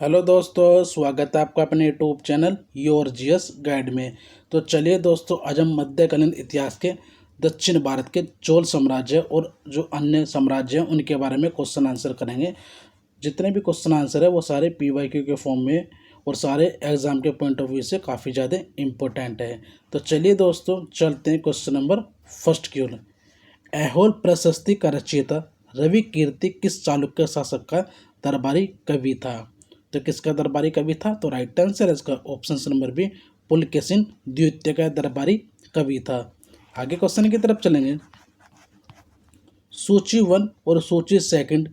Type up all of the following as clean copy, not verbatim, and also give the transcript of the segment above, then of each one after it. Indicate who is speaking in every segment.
Speaker 1: Hello दोस्तों, स्वागत है आपका अपने YouTube channel your GS guide में। तो चलिए दोस्तों, आज हम मध्यकालीन इतिहास के दक्षिण भारत के चोल साम्राज्य और जो अन्य साम्राज्य हैं उनके बारे में क्वेश्चन आंसर करेंगे। जितने भी क्वेश्चन आंसर है वो सारे पीवाईक्यू के फॉर्म में और सारे एग्जाम के पॉइंट ऑफ व्यू से काफ़ी ज़्यादा इम्पोर्टेंट है। तो चलिए दोस्तों, चलते हैं क्वेश्चन नंबर फर्स्ट की ओर। ऐहोल प्रशस्ति का रचयिता रवि कीर्ति किस चालुक्य शासक का दरबारी कवि था? तो किसका दरबारी कवि था? तो राइट आंसर है इसका ऑप्शन नंबर बी, पुलकेशिन द्वितीय का दरबारी कवि था। आगे क्वेश्चन की तरफ चलेंगे। सूची वन और सूची सेकंड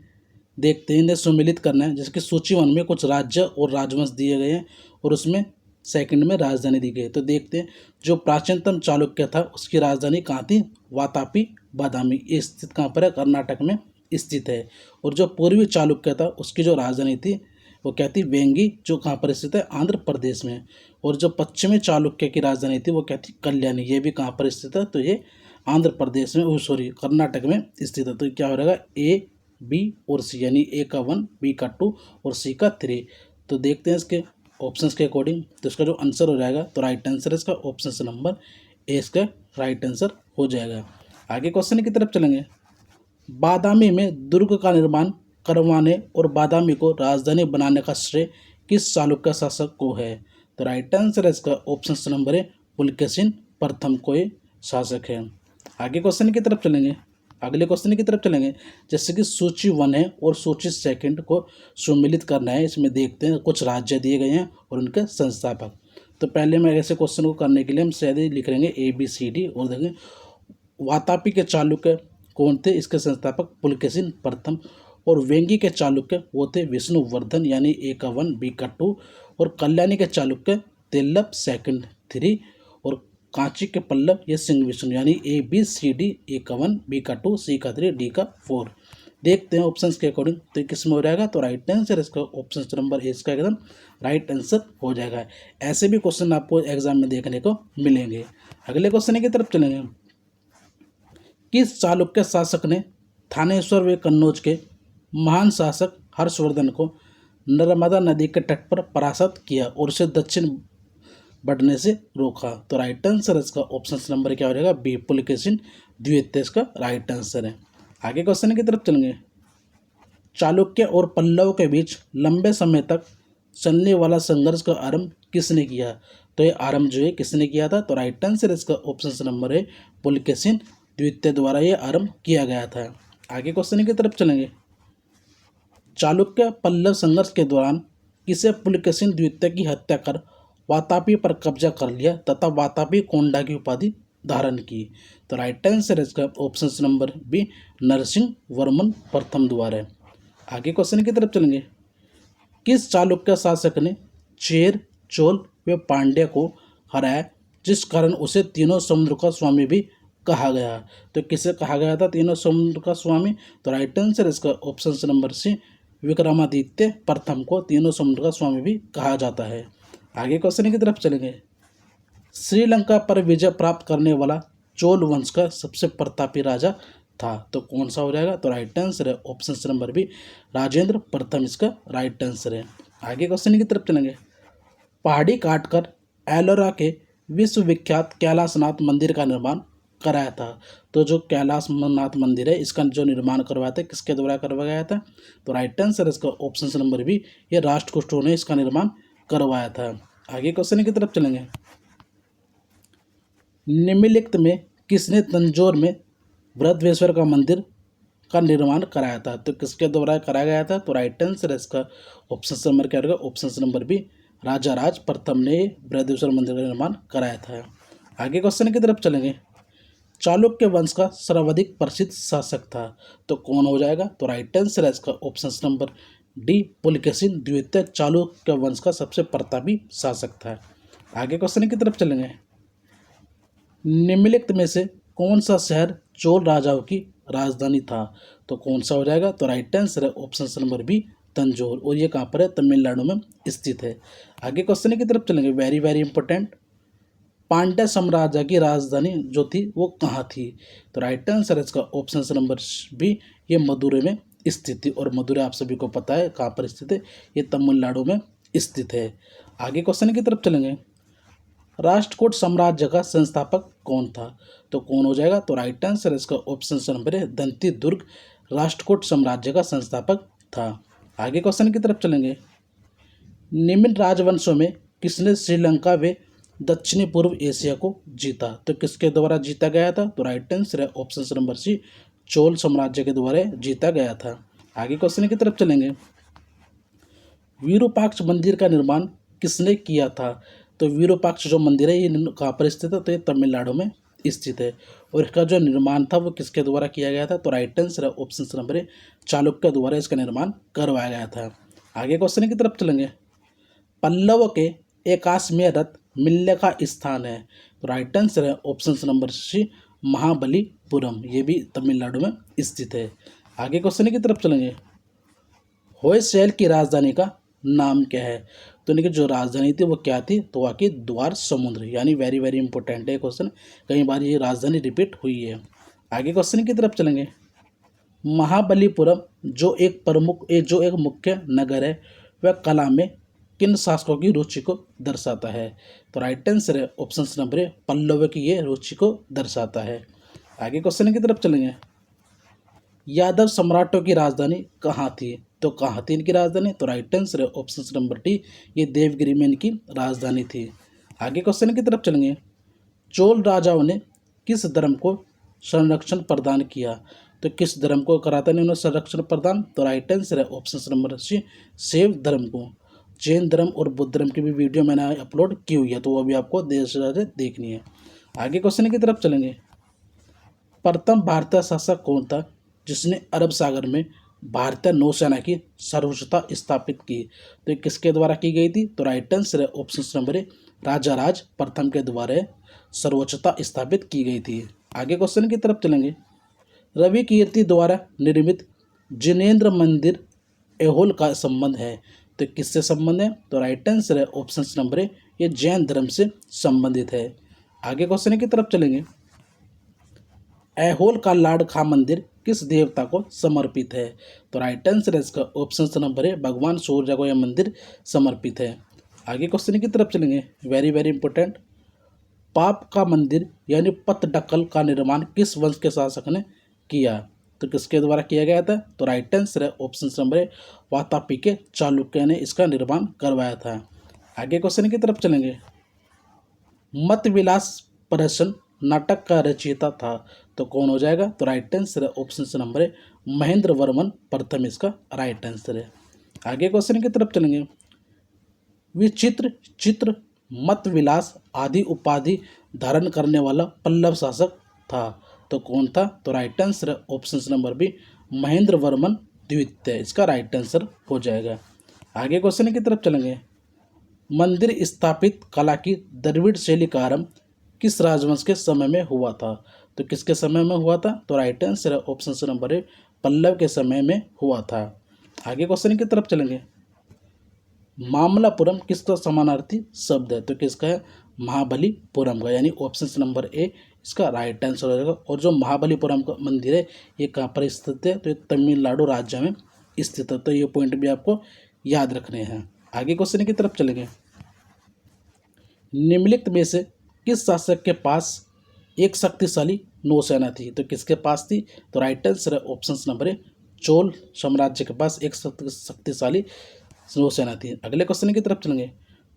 Speaker 1: देखते हैं, इन्हें सम्मिलित करना है। जैसे कि सूची वन में कुछ राज्य और राजवंश दिए गए हैं और उसमें सेकंड में राजधानी दी गई है। तो देखते हैं, जो प्राचीनतम चालुक्य था उसकी राजधानी कहाँ थी? वातापी बादामी। ये स्थित कहाँ पर है? कर्नाटक में स्थित है। और जो पूर्वी चालुक्य था उसकी जो राजधानी थी वो क्या थी? वेंगी, जो कहाँ पर स्थित है? आंध्र प्रदेश में। और जो पश्चिमी चालुक्य की राजधानी थी वो क्या थी? कल्याणी। ये भी कहाँ पर स्थित है? तो ये आंध्र प्रदेश में, सॉरी कर्नाटक में स्थित है। तो क्या हो रहेगा? ए, बी और सी, यानी ए का 1, बी का 2 और सी का 3। तो देखते हैं इसके ऑप्शंस के अकॉर्डिंग। तो इसका जो आंसर हो जाएगा, तो राइट आंसर है इसका ऑप्शन नंबर ए, इसका राइट आंसर हो जाएगा। आगे क्वेश्चन की तरफ चलेंगे। बादामी में दुर्ग का निर्माण करवाने और बादामी को राजधानी बनाने का श्रेय किस चालुक्य शासक को है? तो राइट आंसर है इसका ऑप्शन नंबर ए, पुलकेशिन प्रथम को ये शासक है। आगे क्वेश्चन की तरफ चलेंगे। अगले क्वेश्चन की तरफ चलेंगे। जैसे कि सूची वन है और सूची सेकंड को सम्मिलित करना है। इसमें देखते हैं, कुछ राज्य दिए गए हैं और उनके संस्थापक। तो पहले में ऐसे क्वेश्चन को करने के लिए हम सीधे लिख लेंगे ए बी सी डी और देखें वातापी के चालुक्य कौन थे? इसके संस्थापक पुलकेशिन प्रथम। और वेंगी के चालुक्य वो थे विष्णुवर्धन, यानी ए का 1, बी का 2। और कल्याणी के चालुक्य तेलप सेकंड 3। और कांची के पल्लव ये सिंह विष्णु, यानी ए बी सी डी, ए का 1, बी का 2, सी का 3, डी का 4। देखते हैं ऑप्शंस के अकॉर्डिंग तो किस में हो जाएगा। तो राइट आंसर इसका ऑप्शन नंबर ए, इसका एकदम राइट आंसर हो जाएगा। ऐसे भी क्वेश्चन आपको एग्जाम में देखने को मिलेंगे। अगले क्वेश्चन की तरफ चलेंगे। किस चालुक्य शासक ने थानेश्वर व कन्नौज के महान शासक हर्षवर्धन को नर्मदा नदी के तट पर परास्त किया और उसे दक्षिण बढ़ने से रोका? तो राइट आंसर इसका ऑप्शन नंबर क्या हो जाएगा? बी, पुलकेशिन द्वितीय इसका राइट आंसर है। आगे क्वेश्चन की तरफ चलेंगे। चालुक्य और पल्लव के बीच लंबे समय तक चलने वाला संघर्ष का आरंभ किसने किया? तो ये आरंभ जो है किसने किया था? तो राइट आंसर इसका ऑप्शन नंबर है, पुलकेशिन द्वितीय द्वारा ये आरंभ किया गया था। आगे क्वेश्चन की तरफ चलेंगे। चालुक्य पल्लव संघर्ष के दौरान किसे पुलकेशिन द्वितीय की हत्या कर वातापी पर कब्जा कर लिया तथा वातापी कोंडा की उपाधि धारण की? तो राइट आंसर इसका option number B, Narasimha Varman प्रथम द्वारा है। आगे क्वेश्चन की तरफ चलेंगे। किस चालुक्य शासक ने चेर, चोल व पांड्य को हराया जिस कारण उसे तीनों समुद्र का स्वामी भी कहा गया? तो किसे कहा गया था तीनों समुद्र का स्वामी? तो राइट आंसर इसका ऑप्शन नंबर सी, विक्रमादित्य प्रथम को तीनों समुद्र का स्वामी भी कहा जाता है। आगे क्वेश्चन की तरफ चलेंगे। श्रीलंका पर विजय प्राप्त करने वाला चोल वंश का सबसे प्रतापी राजा था? तो कौन सा हो जाएगा? तो राइट आंसर है ऑप्शन नंबर बी, राजेंद्र प्रथम इसका राइट आंसर है। आगे क्वेश्चन की तरफ चलेंगे। पहाड़ी काटकर एलोरा के विश्वविख्यात कैलाशनाथ मंदिर का निर्माण कराया था? तो जो कैलाशनाथ मंदिर है इसका जो निर्माण करवाया था किसके द्वारा करवाया गया था? तो राइट आंसर इसका ऑप्शन नंबर बी, ये राष्ट्रकूटों ने इसका निर्माण करवाया था। आगे क्वेश्चन की तरफ चलेंगे। निम्नलिखित में किसने तंजौर में बृहदेश्वर का मंदिर का निर्माण कराया था? तो किसके द्वारा कराया गया था? तो राइट आंसर है इसका ऑप्शन नंबर क्या होगा? ऑप्शन नंबर बी, राजा राज प्रथम ने बृहदेश्वर मंदिर का निर्माण कराया था। आगे क्वेश्चन की तरफ चलेंगे। चालुक्य वंश का सर्वाधिक प्रसिद्ध शासक था? तो कौन हो जाएगा? तो राइट आंसर है इसका ऑप्शन नंबर डी, पुलकेशिन द्वितीय चालुक्य वंश का सबसे प्रतापी शासक था। आगे क्वेश्चन की तरफ चलेंगे। निम्नलिखित में से कौन सा शहर चोल राजाओं की राजधानी था? तो कौन सा हो जाएगा? तो राइट आंसर है ऑप्शन नंबर बी, तंजौर। और ये कहाँ पर है? तमिलनाडु में स्थित है। आगे क्वेश्चन की तरफ चलेंगे, वेरी वेरी इंपॉर्टेंट। पांड्य साम्राज्य की राजधानी जो थी वो कहाँ थी? तो राइट आंसर है इसका ऑप्शन नंबर बी, ये मदुरै में स्थित थी। और मदुरै आप सभी को पता है कहाँ पर स्थित है, ये तमिलनाडु में स्थित है। आगे क्वेश्चन की तरफ चलेंगे। राष्ट्रकूट साम्राज्य का संस्थापक कौन था? तो कौन हो जाएगा? तो राइट आंसर इसका ऑप्शन नंबर है दंती दुर्ग राष्ट्रकूट साम्राज्य का संस्थापक था। आगे क्वेश्चन की तरफ चलेंगे। निम्न राजवंशों में किसने श्रीलंका व दक्षिणी पूर्व एशिया को जीता? तो किसके द्वारा जीता गया था? तो राइट आंसर है ऑप्शन नंबर सी, चोल साम्राज्य के द्वारा जीता गया था। आगे क्वेश्चन की तरफ चलेंगे। विरूपाक्ष मंदिर का निर्माण किसने किया था? तो विरूपाक्ष जो मंदिर है ये कहाँ पर स्थित है? तो ये तमिलनाडु में स्थित है। और इसका जो निर्माण था वो किसके द्वारा किया गया था? तो राइट आंसर है ऑप्शन नंबर ए, चालुक्य द्वारा इसका निर्माण करवाया गया था। आगे क्वेश्चन की तरफ चलेंगे। पल्लव के एकाश्मेय रथ मिलने का स्थान है? तो राइट आंसर है ऑप्शन नंबर सी, महाबलीपुरम, ये भी तमिलनाडु में स्थित है। आगे क्वेश्चन की तरफ चलेंगे। होयसैल की राजधानी का नाम क्या है? तो इनकी जो राजधानी थी वो क्या थी? तो वहाँ की द्वार समुद्र, यानी वेरी वेरी इंपॉर्टेंट है क्वेश्चन, कई बार ये राजधानी रिपीट हुई है। आगे क्वेश्चन की तरफ चलेंगे। महाबलीपुरम जो एक मुख्य नगर है वह कला में किन शासकों की रुचि को दर्शाता है? तो राइट आंसर है ऑप्शन नंबर ए, पल्लव की ये रुचि को दर्शाता है। आगे क्वेश्चन की तरफ चलेंगे। यादव सम्राटों की राजधानी कहाँ थी? तो कहाँ थी इनकी राजधानी? तो राइट आंसर है ऑप्शन नंबर डी, ये देवगिरी में इनकी राजधानी थी। आगे क्वेश्चन की तरफ चलेंगे। चोल राजाओं ने किस धर्म को संरक्षण प्रदान किया? तो किस धर्म को करा था इन्होंने संरक्षण प्रदान? तो राइट आंसर है ऑप्शन नंबर सी, शैव धर्म को। जैन धर्म और बुद्ध धर्म की भी वीडियो मैंने अपलोड की हुई है, तो वो भी आपको देर से ज़्यादा देखनी है। आगे क्वेश्चन की तरफ चलेंगे। प्रथम भारतीय शासक कौन था जिसने अरब सागर में भारतीय नौसेना की सर्वोच्चता स्थापित की? तो ये किसके द्वारा की गई थी? तो राइट आंसर है ऑप्शन नंबर ए, राजा राज प्रथम के द्वारा सर्वोच्चता स्थापित की गई थी। आगे क्वेश्चन की तरफ चलेंगे। रवि कीर्ति द्वारा निर्मित जिनेंद्र मंदिर ऐहोल का संबंध है? तो किससे संबंध है? तो राइट आंसर है ऑप्शन नंबर ए, ये जैन धर्म से संबंधित है। आगे क्वेश्चन की तरफ चलेंगे। ऐहोल का लाडखा मंदिर किस देवता को समर्पित है? तो राइट आंसर है इसका ऑप्शन नंबर है, भगवान सूर्य को यह मंदिर समर्पित है। आगे क्वेश्चन की तरफ चलेंगे, वेरी वेरी इंपॉर्टेंट। पाप का मंदिर यानी पतडकल का निर्माण किस वंश के शासक ने किया? तो किसके द्वारा किया गया था? तो राइट आंसर है ऑप्शन नंबर है, वातापी के चालुक्य ने इसका निर्माण करवाया था। आगे क्वेश्चन की तरफ चलेंगे। मत विलास प्रहसन नाटक का रचयिता था? तो कौन हो जाएगा? तो राइट आंसर है ऑप्शन नंबर है, महेंद्र वर्मन प्रथम इसका राइट आंसर है। आगे क्वेश्चन की तरफ चलेंगे। विचित्र, चित्र, मत विलास आदि उपाधि धारण करने वाला पल्लव शासक था? तो कौन था? तो राइट आंसर है option number B, Mahendra Varman द्वितीय, इसका राइट आंसर हो जाएगा। आगे क्वेश्चन की तरफ चलेंगे। मंदिर स्थापित कला की द्रविड़ शैली का आरंभ किस राजवंश के समय में हुआ था? तो किसके समय में हुआ था? तो राइट आंसर है ऑप्शन नंबर ए, पल्लव के समय में हुआ था। आगे क्वेश्चन की तरफ चलेंगे। मामलापुरम किसका समानार्थी शब्द है? तो किसका है? महाबलीपुरम का, यानी ऑप्शन नंबर ए इसका राइट आंसर हो जाएगा। और जो महाबलीपुरम का मंदिर है ये कहाँ पर स्थित है? तो ये तमिलनाडु राज्य में स्थित है। तो ये पॉइंट भी आपको याद रखने हैं। आगे क्वेश्चन की तरफ चलेंगे। निम्नलिखित में से किस शासक के पास एक शक्तिशाली नौसेना थी? तो किसके पास थी? तो राइट आंसर है ऑप्शन नंबर ए, चोल साम्राज्य के पास एक शक्तिशाली नौसेना थी। अगले क्वेश्चन की तरफ चलेंगे।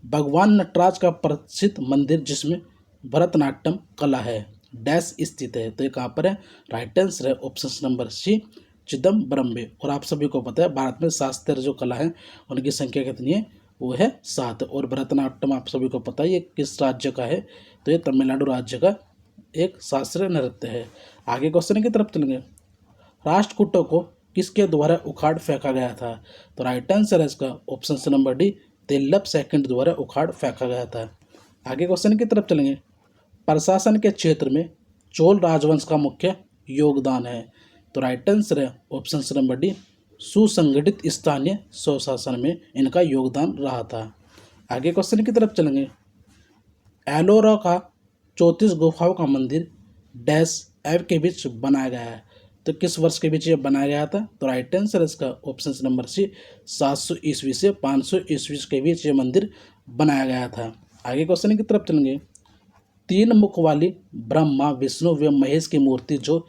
Speaker 1: भगवान नटराज का प्रसिद्ध मंदिर जिसमें भरतनाट्यम कला है डैश स्थित है? तो ये कहाँ पर है? राइट आंसर है ऑप्शन नंबर सी, चिदम्बरम में। और आप सभी को पता है भारत में शास्त्रीय जो कला है उनकी संख्या कितनी है? वो है 7। और भरतनाट्यम आप सभी को पता है ये किस राज्य का है? तो ये तमिलनाडु राज्य का एक शास्त्रीय नृत्य है। आगे क्वेश्चन की तरफ चलेंगे। राष्ट्रकूटों को किसके द्वारा उखाड़ फेंका गया था? तो राइट आंसर है इसका ऑप्शन नंबर डी, तेलप सेकंड द्वारा उखाड़ फेंका गया था। आगे क्वेश्चन की तरफ चलेंगे। प्रशासन के क्षेत्र में चोल राजवंश का मुख्य योगदान है? तो राइट आंसर है ऑप्शन नंबर डी, सुसंगठित स्थानीय स्वशासन में इनका योगदान रहा था। आगे क्वेश्चन की तरफ चलेंगे। एलोरा का 34 गुफाओं का मंदिर डैश एव के बीच बनाया गया है? तो किस वर्ष के बीच ये बनाया गया था? तो राइट आंसर इसका ऑप्शन नंबर सी 700 ईस्वी से 500 ईस्वी के बीच ये मंदिर बनाया गया था। आगे क्वेश्चन की तरफ चलेंगे। तीन मुख वाली ब्रह्मा विष्णु व महेश की मूर्ति जो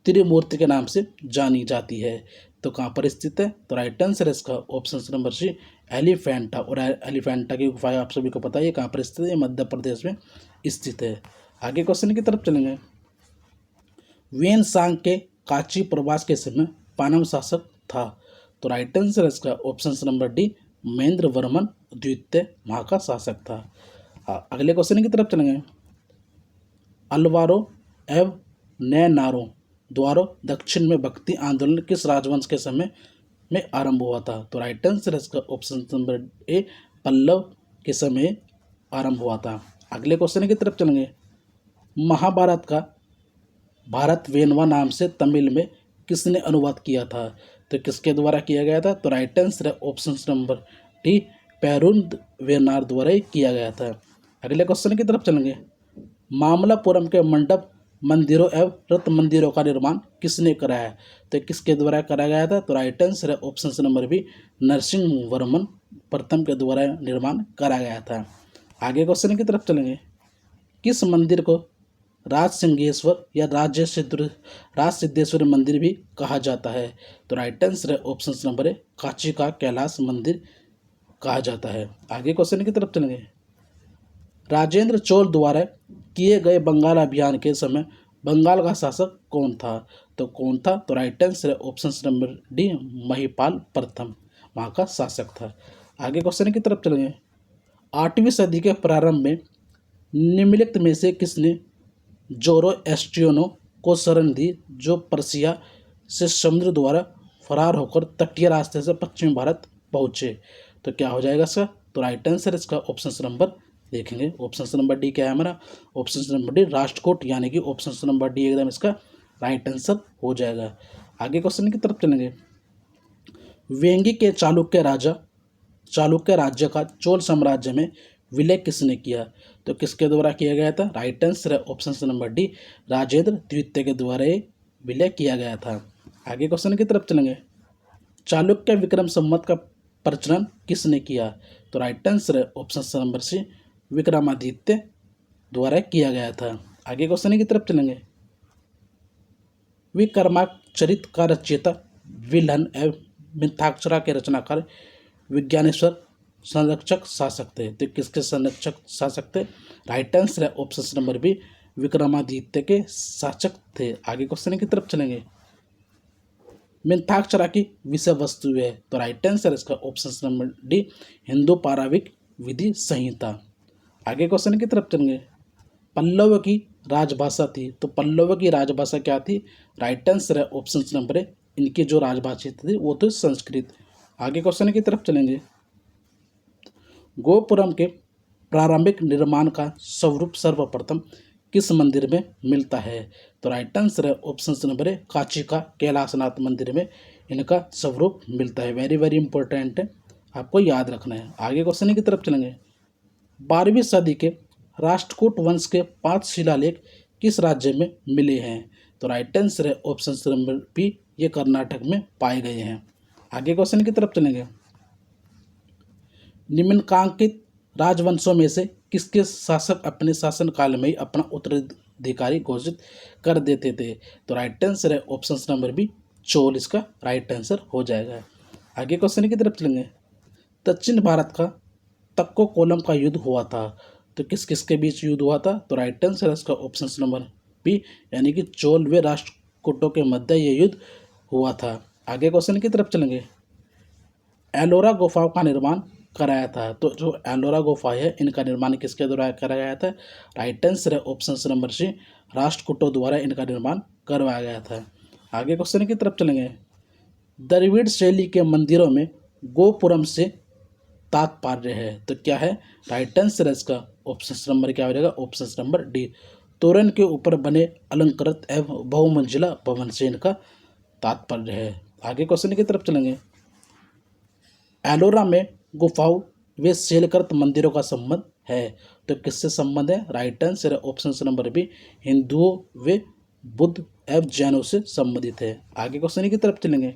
Speaker 1: त्रिमूर्ति के नाम से जानी जाती है, तो कहाँ पर स्थित है? तो राइट आंसर इसका ऑप्शन नंबर सी एलिफेंटा। और एलिफेंटा की गुफा आप सभी को पता है कहाँ पर स्थित है, मध्य प्रदेश में स्थित है। आगे क्वेश्चन की तरफ चलेंगे। वेन सांग के काची प्रवास के समय पानव शासक था, तो राइट आंसर इसका option number D Mahendra Varman द्वितीय वहाँ का शासक था। अगले क्वेश्चन की तरफ चलेंगे। अलवारो एवं नैनारो द्वारा दक्षिण में भक्ति आंदोलन किस राजवंश के समय में आरंभ हुआ था? तो राइट आंसर इसका ऑप्शन नंबर ए पल्लव के समय आरंभ हुआ था। अगले क्वेश्चन की तरफ चलेंगे। महाभारत का भारत वेनवा नाम से तमिल में किसने अनुवाद किया था? तो किसके द्वारा किया गया था? तो right answer option number D Perundevanar द्वारा ही किया गया था। अगले क्वेश्चन की तरफ चलेंगे। मामलापुरम के मंडप मंदिरों एवं रथ मंदिरों का निर्माण किसने कराया? तो किसके द्वारा कराया गया था? तो right answer option number B Narasimha Varman प्रथम के द्वारा निर्माण कराया गया था। आगे क्वेश्चन की तरफ चलेंगे। किस मंदिर को राज सिंहेश्वर या राज सिद्धेश्वर मंदिर भी कहा जाता है? तो राइट आंसर ऑप्शन नंबर ए काची का कैलाश मंदिर कहा जाता है। आगे क्वेश्चन की तरफ चलेंगे। राजेंद्र चोल द्वारा किए गए बंगाल अभियान के समय बंगाल का शासक कौन था? तो कौन था? तो right answer option number D Mahipal प्रथम वहाँ का शासक था। आगे क्वेश्चन की तरफ चलेंगे। 8वीं सदी के प्रारंभ में निम्नलिखित में से किसने जोरोएस्ट्रियनों को शरण दी जो पर्सिया से समुद्र द्वारा फरार होकर तटीय रास्ते से पश्चिमी भारत पहुँचे? तो क्या हो जाएगा इसका? तो राइट आंसर इसका ऑप्शन नंबर देखेंगे। ऑप्शन नंबर डी क्या है हमारा? ऑप्शन नंबर डी राष्ट्रकूट, यानी कि ऑप्शन नंबर डी एकदम इसका राइट आंसर हो जाएगा। आगे क्वेश्चन की तरफ चलेंगे। वेंगी के चालुक्य राज्य का चोल साम्राज्य में विलय किसने किया? तो किसके द्वारा किया गया था? राइट आंसर है ऑप्शन नंबर डी राजेंद्र द्वितीय के द्वारा विलय किया गया था। आगे क्वेश्चन की तरफ चलेंगे। चालुक्य विक्रम संवत का प्रचलन किसने किया? तो राइट आंसर है ऑप्शन नंबर सी विक्रमादित्य द्वारा किया गया था। आगे क्वेश्चन की तरफ चलेंगे। विक्रमाचरित का रचयिता विल्हन एवं मिथाक्षरा के रचनाकार विज्ञानेश्वर संरक्षक शासक थे, तो किसके संरक्षक शासक थे? राइट आंसर है ऑप्शन नंबर बी विक्रमादित्य के शासक थे। आगे क्वेश्चन की तरफ चलेंगे। मिथाक्षरा की विषय वस्तु है, तो राइट आंसर इसका ऑप्शन नंबर डी हिंदू पाराविक विधि संहिता। आगे क्वेश्चन की तरफ चलेंगे। पल्लव की राजभाषा थी, तो पल्लव की राजभाषा क्या थी? राइट आंसर है ऑप्शन नंबर ए इनकी जो राजभाषा थी वो थी संस्कृत। आगे क्वेश्चन की तरफ चलेंगे। गोपुरम के प्रारंभिक निर्माण का स्वरूप सर्वप्रथम किस मंदिर में मिलता है? तो राइट आंसर है ऑप्शन नंबर ए काची का कैलाशनाथ मंदिर में इनका स्वरूप मिलता है। वेरी वेरी इंपॉर्टेंट है, आपको याद रखना है। आगे क्वेश्चन की तरफ चलेंगे। 12वीं सदी के राष्ट्रकूट वंश के 5 शिलालेख किस राज्य में मिले हैं? तो राइट आंसर है ऑप्शन नंबर बी ये कर्नाटक में पाए गए हैं। आगे क्वेश्चन की तरफ चलेंगे। निम्नलिखित राजवंशों में से किसके शासक अपने शासन काल में ही अपना उत्तराधिकारी घोषित कर देते थे? तो राइट आंसर है ऑप्शन नंबर बी चोल इसका राइट आंसर हो जाएगा। आगे क्वेश्चन की तरफ चलेंगे। दक्षिण भारत का तक्कोकोलम का युद्ध हुआ था, तो किस किस के बीच युद्ध हुआ था? तो राइट आंसर है इसका ऑप्शन नंबर बी यानी कि चोल व राष्ट्रकूटों के मध्य ये युद्ध हुआ था। आगे क्वेश्चन की तरफ चलेंगे। एलोरा गुफाओं का निर्माण कराया था, तो जो एलोरा गुफा है इनका निर्माण किसके द्वारा कराया गया था? राइट आंसर है ऑप्शन नंबर सी राष्ट्रकूटों द्वारा इनका निर्माण करवाया गया था। आगे क्वेश्चन की तरफ चलेंगे। द्रविड़ शैली के मंदिरों में गोपुरम से तात्पर्य है, तो क्या है? राइट आंसर है इसका ऑप्शन नंबर क्या हो जाएगा? ऑप्शन नंबर डी तोरण के ऊपर बने अलंकृत एवं बहुमंजिला भवन से इनका तात्पर्य है। आगे क्वेश्चन की तरफ चलेंगे। एलोरा में गुफाओं व शैलकृत मंदिरों का संबंध है, तो किससे संबंध है? राइट आंसर है ऑप्शन नंबर बी हिंदुओं व बुद्ध एवं जैनों से संबंधित है। आगे क्वेश्चन की तरफ चलेंगे।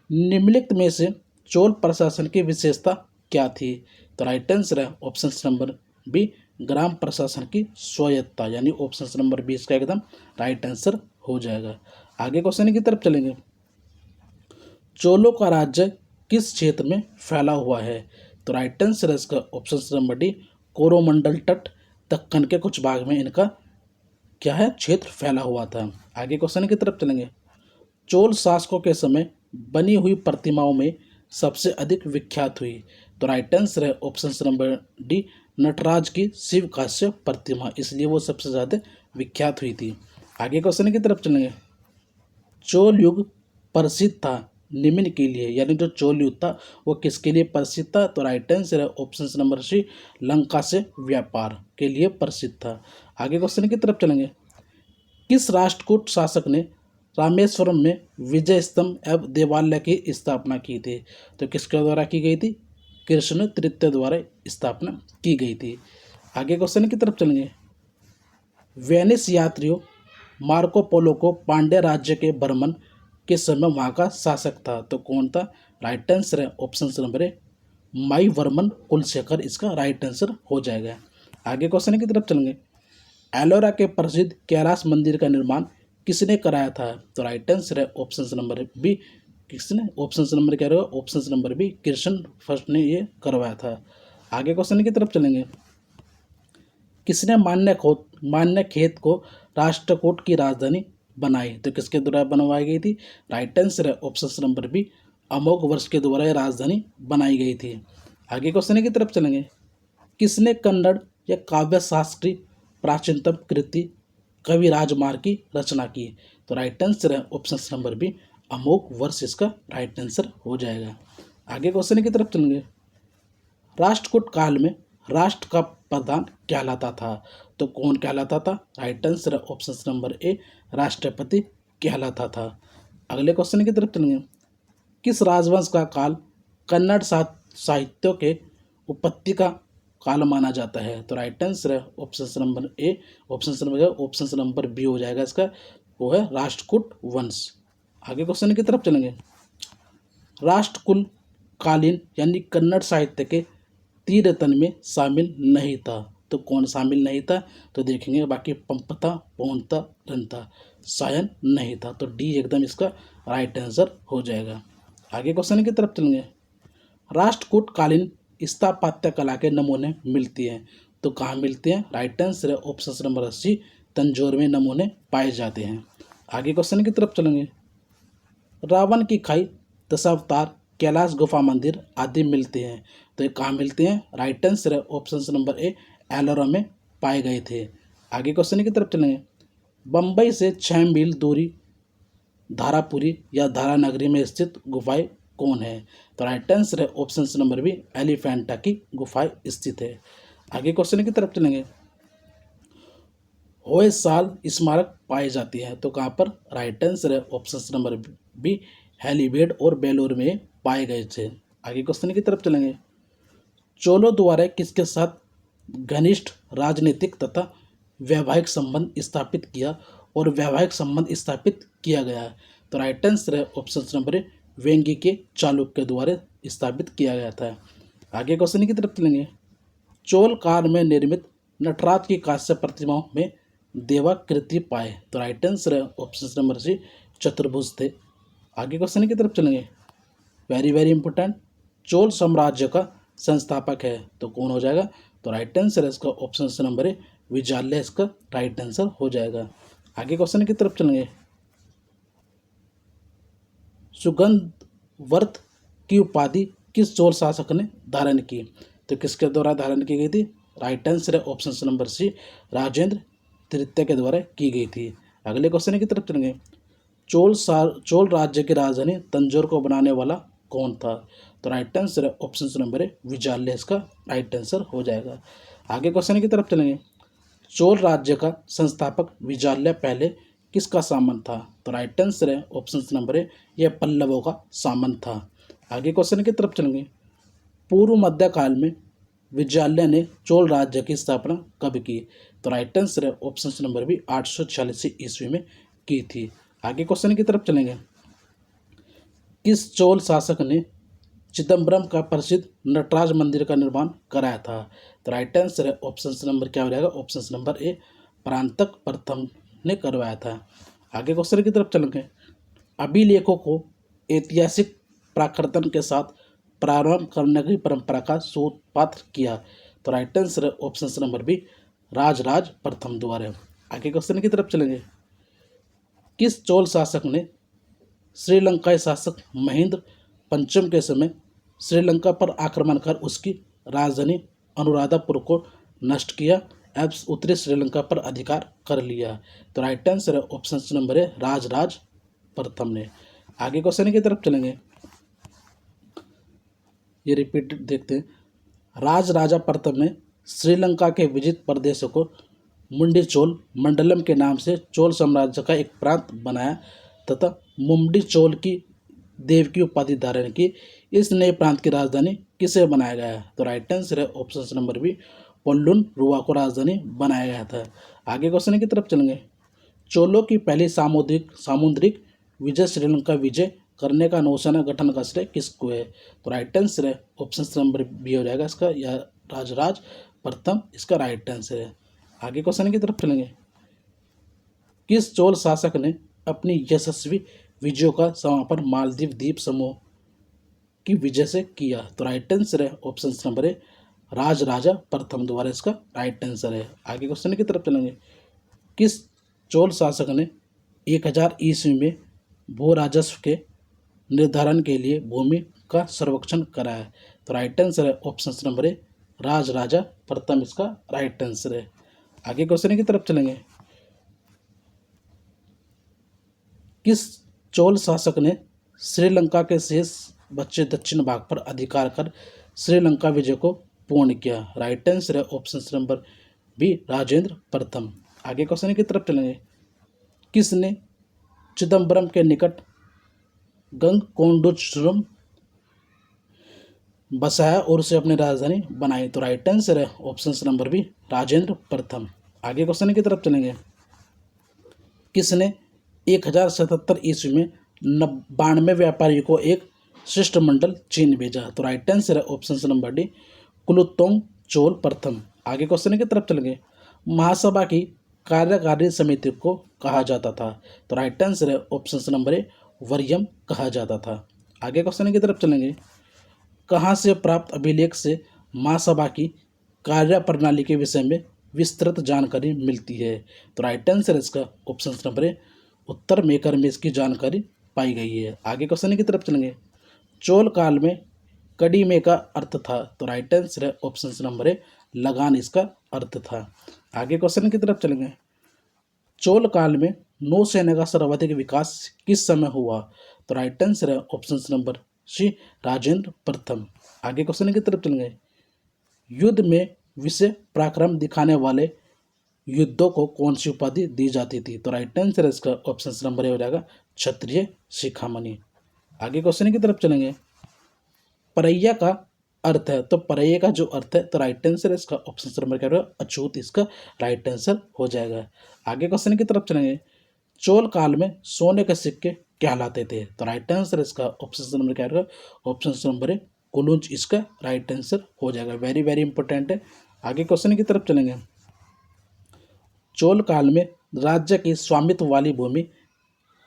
Speaker 1: निम्नलिखित में से चोल प्रशासन की विशेषता क्या थी? तो राइट आंसर है ऑप्शन नंबर बी, ग्राम प्रशासन की स्वायत्तता, यानी ऑप्शन नंबर बी इसका एकदम राइट आंसर हो जाएगा। आगे क्वेश्चन की तरफ चलेंगे। चोलों का राज्य किस क्षेत्र में फैला हुआ है? तो राइट आंसर है इसका ऑप्शन नंबर डी, कोरोमंडल तट, दक्कन के कुछ भाग में इनका क्या है, क्षेत्र फैला हुआ था। आगे क्वेश्चन की तरफ चलेंगे। चोल शासकों के समय बनी हुई प्रतिमाओं में सबसे अधिक विख्यात हुई? तो राइट आंसर है ऑप्शन नंबर डी, नटराज की शिव काश्यप प्रतिमा, इसलिए वो सबसे ज़्यादा विख्यात हुई थी। आगे क्वेश्चन की तरफ चलेंगे। चोल युग प्रसिद्ध था निम्न के लिए, यानी जो चोल युग था वो किसके लिए प्रसिद्ध था? तो राइट आंसर है ऑप्शन नंबर सी, लंका से व्यापार के लिए प्रसिद्ध था। आगे क्वेश्चन की तरफ चलेंगे। किस राष्ट्रकूट शासक ने रामेश्वरम में विजय स्तंभ एवं देवालय की स्थापना की थी? तो किसके द्वारा की गई थी? कृष्ण तृतीय द्वारा स्थापना की गई थी। आगे क्वेश्चन की तरफ चलेंगे। वेनिस यात्रियों मार्को पोलो को पांड्य राज्य के भ्रमण के समय वहाँ का शासक था, तो कौन था? राइट आंसर है ऑप्शन नंबर ए, माईवर्मन कुलशेखर इसका राइट आंसर हो जाएगा। आगे क्वेश्चन की तरफ चलेंगे। एलोरा के प्रसिद्ध कैलाश मंदिर का निर्माण किसने कराया था? तो राइट आंसर है ऑप्शन नंबर बी, किसने? ऑप्शन नंबर क्या रहेगा? Option number B, Krishna first ने ये करवाया था। आगे क्वेश्चन की तरफ चलेंगे। किसने मान्य खेत को राष्ट्रकूट की राजधानी बनाई? तो किसके द्वारा बनवाई गई थी? राइट आंसर है ऑप्शन नंबर बी, अमोघ वर्ष के द्वारा यह राजधानी बनाई गई थी। आगे क्वेश्चन की तरफ चलेंगे। किसने कन्नड़ या काव्य शास्त्री प्राचीनतम कृति कवि राजमार्ग की रचना की? तो राइट आंसर है ऑप्शन नंबर बी, अमोघ वर्ष इसका राइट आंसर हो जाएगा। आगे क्वेश्चन की तरफ चलेंगे। राष्ट्रकूट काल में राष्ट्र का प्रधान कहलाता था, तो कौन कहलाता था? राइट आंसर है ऑप्शन नंबर ए, राष्ट्रपति कहलाता था। अगले क्वेश्चन की तरफ चलेंगे। किस राजवंश का काल कन्नड़ साहित्य के उत्पत्ति का काल माना जाता है? तो राइट आंसर है option number A, option number B हो जाएगा इसका, वो है राष्ट्रकूट वंश। आगे क्वेश्चन की तरफ चलेंगे। राष्ट्रकुल कालीन यानी कन्नड़ साहित्य के तीरतन में शामिल नहीं था, तो कौन शामिल नहीं था? तो देखेंगे बाकी पंपता, पौनता, रंता, सायन नहीं था, तो डी एकदम इसका राइट आंसर हो जाएगा। आगे क्वेश्चन की तरफ चलेंगे। राष्ट्रकूट कालीन स्थापत्य कला के नमूने मिलती हैं, तो कहाँ मिलते हैं? राइट आंसर है ऑप्शन नंबर सी, तंजौर में नमूने पाए जाते हैं। आगे क्वेश्चन की तरफ चलेंगे। रावण की खाई, दशावतार, कैलाश गुफा मंदिर आदि मिलते हैं, तो ये कहाँ मिलते हैं? राइट आंसर है ऑप्शन नंबर ए, एलोरा में पाए गए थे। आगे क्वेश्चन की तरफ चलेंगे। बम्बई से 6 मील दूरी धारापुरी या धारानगरी में स्थित गुफाएं कौन है? तो राइट आंसर है ऑप्शन नंबर बी, एलिफेंटा की गुफाएं स्थित है। आगे क्वेश्चन की तरफ चलेंगे। होयसाल स्मारक पाए जाती हैं, तो कहाँ पर? राइट आंसर है ऑप्शन नंबर बी, हेलीबेड और बेलूर में पाए गए थे। आगे क्वेश्चन की तरफ चलेंगे। चोलों द्वारा किसके साथ घनिष्ठ राजनीतिक तथा वैवाहिक संबंध स्थापित किया और वैवाहिक संबंध स्थापित किया गया? तो राइट आंसर है ऑप्शन नंबर ए, वेंगी के चालुक्य द्वारा स्थापित किया गया था। आगे क्वेश्चन की तरफ चलेंगे। चोल काल में निर्मित नटराज की कांस्य प्रतिमाओं में देवाकृति पाए, तो राइट आंसर है ऑप्शन नंबर सी, चतुर्भुज थे। आगे क्वेश्चन की तरफ चलेंगे। Very very important. चोल साम्राज्य का संस्थापक है, तो कौन हो जाएगा? तो राइट आंसर है इसका ऑप्शन नंबर ए, विजाल्य इसका राइट आंसर हो जाएगा। आगे क्वेश्चन की तरफ चलेंगे। सुगंधवर्त की उपाधि किस चोल शासक ने धारण की? तो किसके द्वारा धारण की गई थी? राइट आंसर है ऑप्शन नंबर सी, राजेंद्र तृतीय के द्वारा की गई थी। अगले क्वेश्चन की तरफ चलेंगे। चोल राज्य की राजधानी तंजौर को बनाने वाला कौन था? तो राइट आंसर है ऑप्शन नंबर ए, विजाल्य इसका राइट आंसर हो जाएगा। आगे क्वेश्चन की तरफ चलेंगे। चोल राज्य का संस्थापक विजाल्य पहले किसका सामंत था? तो राइट आंसर है ऑप्शन नंबर ए, यह पल्लवों का सामंत था। आगे क्वेश्चन की तरफ चलेंगे। पूर्व मध्य काल में विजयालय ने चोल राज्य की स्थापना कब की? तो राइट आंसर है ऑप्शन नंबर बी 846 ईस्वी में की थी। आगे क्वेश्चन की तरफ चलेंगे। किस चोल शासक ने चिदम्बरम का प्रसिद्ध नटराज मंदिर का निर्माण कराया था? तो राइट आंसर है ऑप्शन नंबर क्या हो जाएगा? ऑप्शन नंबर ए परांतक प्रथम ने करवाया था। आगे क्वेश्चन की तरफ चलेंगे। अभिलेखों को ऐतिहासिक प्राकृतन के साथ प्रारंभ करने की परंपरा का सूत्रपात किया? तो राइट आंसर है ऑप्शन नंबर बी राजराज प्रथम द्वारा। आगे क्वेश्चन की तरफ चलेंगे। किस चोल शासक ने श्रीलंकाई शासक महेंद्र पंचम के समय श्रीलंका पर आक्रमण कर उसकी राजधानी अनुराधापुर को नष्ट किया एवं उत्तरी श्रीलंका पर अधिकार कर लिया? तो राइट आंसर है ऑप्शन नंबर है राजराज प्रथम ने। आगे क्वेश्चन की तरफ चलेंगे। ये रिपीट देखते हैं। राजराजा प्रथम ने श्रीलंका के विजित प्रदेशों को मुंडी चोल मंडलम के नाम से चोल साम्राज्य का एक प्रांत बनाया तथा मुंडी चोल की देव की उपाधि धारण की। इस नए प्रांत की राजधानी किसे बनाया गया? तो राइट आंसर है ऑप्शन नंबर बी पोल्लुन रुवा को राजधानी बनाया गया था। आगे क्वेश्चन की तरफ चलेंगे। चोलों की पहली सामुद्रिक विजय श्रीलंका विजय करने का नौसेना गठन का श्रेय किसको है? तो राइट आंसर है ऑप्शन नंबर बी हो जाएगा इसका, या राजराज प्रथम इसका राइट आंसर है। आगे क्वेश्चन की तरफ चलेंगे। किस चोल शासक ने अपनी यशस्वी विजयों का समापन मालदीव द्वीप समूह की विजय से किया? तो राइट आंसर है ऑप्शन नंबर है राजराजा प्रथम द्वारा इसका राइट आंसर है। आगे क्वेश्चन की तरफ चलेंगे। किस चोल शासक ने 1000 ईस्वी में भू राजस्व के निर्धारण के लिए भूमि का सर्वेक्षण कराया? तो राइट आंसर है ऑप्शन नंबर है राजराजा प्रथम इसका राइट आंसर है। आगे क्वेश्चन की तरफ चलेंगे। किस चोल शासक ने श्रीलंका के शेष बचे दक्षिण भाग पर अधिकार कर श्रीलंका विजय को पूर्ण किया? राइट आंसर है ऑप्शन नंबर बी राजेंद्र प्रथम। आगे क्वेश्चन की तरफ चलेंगे। किसने चिदम्बरम के निकट गंगकोंडोचुरम बसाया और उसे अपनी राजधानी बनाई? तो राइट आंसर है ऑप्शन नंबर बी राजेंद्र प्रथम। आगे क्वेश्चन की तरफ चलेंगे। किसने 1077 ईस्वी में 92 व्यापारियों को एक शिष्टमंडल चीन भेजा? तो राइट आंसर है ऑप्शन नंबर डी कुलोत्तोंग चोल प्रथम। आगे क्वेश्चन की तरफ चलेंगे। महासभा की कार्यकारी समिति को कहा जाता था? तो राइट आंसर है ऑप्शन नंबर ए वरियम कहा जाता था। आगे क्वेश्चन की तरफ चलेंगे। कहाँ से प्राप्त अभिलेख से महासभा की कार्य प्रणाली के विषय में विस्तृत जानकारी मिलती है? तो राइट आंसर इसका ऑप्शन नंबर ए उत्तर मेकर में इसकी जानकारी पाई गई है। आगे क्वेश्चन की तरफ चलेंगे। चोल काल में कड़ी में का अर्थ था? तो राइट आंसर है ऑप्शन नंबर ए लगान इसका अर्थ था। आगे क्वेश्चन की तरफ चलेंगे। चोल काल में नौसेना का सर्वाधिक विकास किस समय हुआ? तो राइट आंसर है ऑप्शन नंबर सी राजेंद्र प्रथम। आगे क्वेश्चन की तरफ चलेंगे। युद्ध में विषय पराक्रम दिखाने वाले युद्धों को कौन सी उपाधि दी जाती थी? तो राइट आंसर है इसका ऑप्शन नंबर ए हो जाएगा क्षत्रिय शिखामणि। आगे क्वेश्चन की तरफ चलेंगे। परैया का अर्थ है, तो परैया का जो अर्थ है तो राइट आंसर है इसका ऑप्शन नंबर क्या होगा? अछूत इसका राइट आंसर हो जाएगा। आगे क्वेश्चन की तरफ चलेंगे। चोल काल में सोने के सिक्के कहलाते थे? तो राइट आंसर इसका ऑप्शन नंबर क्या होगा? ऑप्शन नंबर है कुलुंच इसका राइट आंसर हो जाएगा। वेरी वेरी इंपॉर्टेंट है। आगे क्वेश्चन की तरफ चलेंगे। चोल काल में राज्य की स्वामित्व वाली भूमि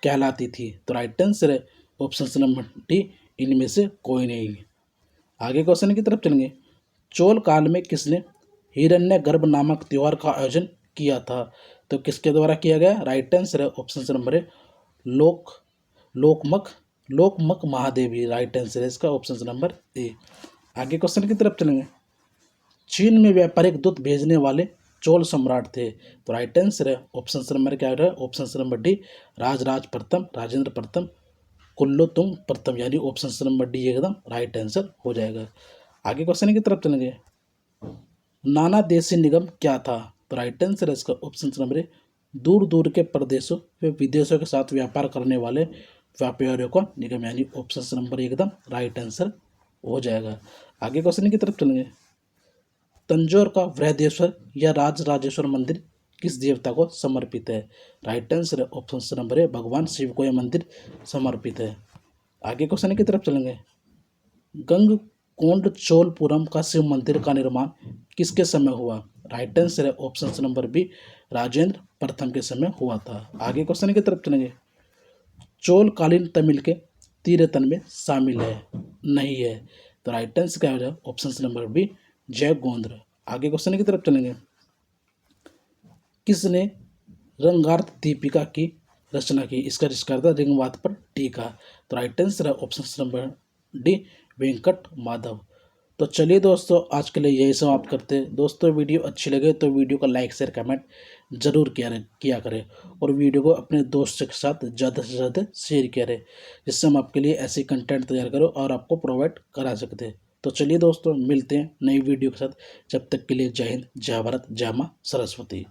Speaker 1: कहलाती थी? तो राइट आंसर है ऑप्शन नंबर डी इनमें से कोई नहीं। आगे क्वेश्चन की तरफ चलेंगे। चोल काल में किसने हिरण्यगर्भ नामक त्योहार का आयोजन किया था? तो किसके द्वारा किया गया? राइट आंसर है ऑप्शन नंबर है लोकमक महादेवी राइट आंसर है इसका ऑप्शन नंबर ए। आगे क्वेश्चन की तरफ चलेंगे। चीन में व्यापारिक दूत भेजने वाले चोल सम्राट थे? तो राइट आंसर है ऑप्शन नंबर क्या है? ऑप्शन नंबर डी राजराज प्रथम, राजेंद्र प्रथम, कुलोत्तुंग प्रथम, यानी ऑप्शन नंबर डी एकदम राइट आंसर हो जाएगा। आगे क्वेश्चन की तरफ चलेंगे। नाना देशी निगम क्या था? तो राइट आंसर है इसका ऑप्शन नंबर ए दूर दूर के प्रदेशों व विदेशों के साथ व्यापार करने वाले व्यापारियों का निगम, यानी ऑप्शन नंबर एकदम राइट आंसर हो जाएगा। आगे क्वेश्चन की तरफ चलेंगे। तंजौर का बृहदेश्वर या राजराजेश्वर मंदिर किस देवता को समर्पित है? राइट आंसर है ऑप्शन नंबर है भगवान शिव को यह मंदिर समर्पित है। आगे क्वेश्चन की तरफ चलेंगे। गंगकोंड चोलपुरम का शिव मंदिर का निर्माण किसके समय हुआ? राइट आंसर है ऑप्शन नंबर बी राजेंद्र प्रथम के समय हुआ था। आगे क्वेश्चन की तरफ चलेंगे। चोलकालीन तमिल के तीरतन में शामिल है? नहीं है। तो राइट आंसर क्या हो जाए ऑप्शन नंबर बी जयगोंद्र। आगे क्वेश्चन की तरफ चलेंगे। किसने रंगार्थ दीपिका की रचना की? इसका जिसका था रिंगवाद पर टीका। तो राइट आंसर है option number D Venkat Madhav. तो चलिए दोस्तों आज के लिए यही समाप्त करते हैं। दोस्तों वीडियो अच्छी लगे तो वीडियो को लाइक शेयर कमेंट जरूर किया करें और वीडियो को अपने दोस्तों के साथ ज़्यादा से ज़्यादा शेयर करें, जिससे हम आपके लिए ऐसी कंटेंट तैयार करें और आपको प्रोवाइड करा सकते हैं। तो चलिए दोस्तों मिलते हैं नई वीडियो के साथ। जब तक के लिए जय हिंद, जय भारत, जय माँ सरस्वती।